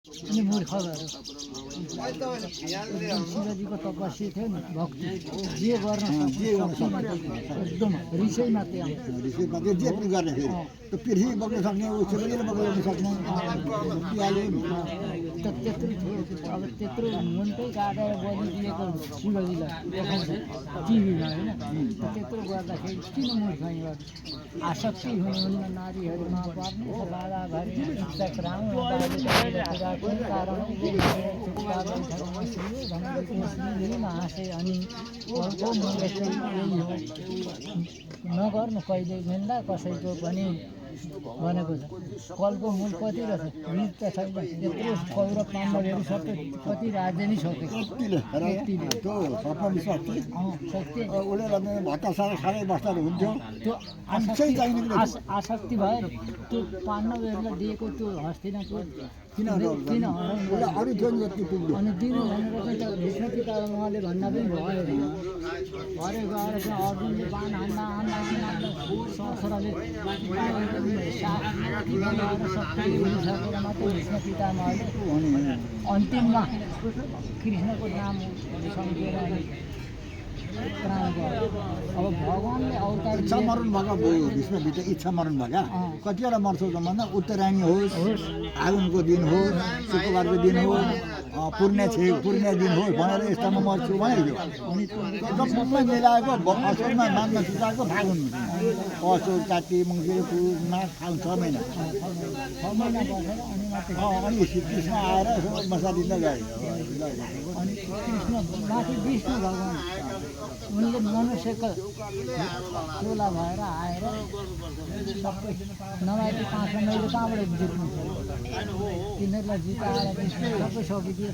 अनि मूर्ख भएर शिवजीको तपस्या थियो नि भक्ति जे गर्न एकदम रिसै मात्रै आउँछ रिसै मात्रै जे पनि गर्ने फेरि त्यो पिर्ही बग्न सक्ने उसले बग्न सक्ने पियाले त्यत्रो थियो अब त्यत्रो मुन्टै काटेर बलिदिएको शिवजीलाई देखाउँछ टिभीमा होइन त्यत्रो गर्दाखेरि किन मूर्ख आसक्ति हुनुहुन्न नारीहरूमा पर्ने बाधाभरि हाँसे अनि नगर्नु कहिले निन्दा कसैको पनि भनेको छ कलको मूल कति रहेछ बीज त छैन त्यत्रो कौरव पाण्डवहरू सबै कति राज्य नै सक्यो त्यो आसक्ति भयो त्यो पाण्डवहरूलाई दिएको त्यो हस्तिनापुर किन अरू थियो नि अनि दिनु भनेर चाहिँ भीष्म पिता उहाँले भन्दा पनि भयो भरे गएर चाहिँ अर्जुनले बाण हान्दा सहस्रले सबै भइसकेर मात्रै भीष्म पितामहले अन्तिममा कृष्णको नाम सम्झेर प्राण गयो अब भगवान्ले अवतार इच्छा मरण भएको भयो भीष्म पिता इच्छा मरण भएका कतिवटा मर्छौ त भन्दा उत्तरायणी होस् फागुनको दिन होस् शुक्रबारको दिन होस् पूर्णे दिन होस् भनेर यस्तामा मर्छु भनेको सबैमा मिलाएको असोजमा मान्न सिकाएको फागुन असोज काटी मङ्सिर पुस माघ फागुन 6 महिना अनि कृष्ण आएर मसा दिन गयो अनि कृष्ण माथि विष्णु भगवान् उनले मनुष्यको टोला भएर आएर सबै नभएकी 5 मैले कहाँबाट जित्नु तिनीहरूलाई जिताएर सबै सकिदियो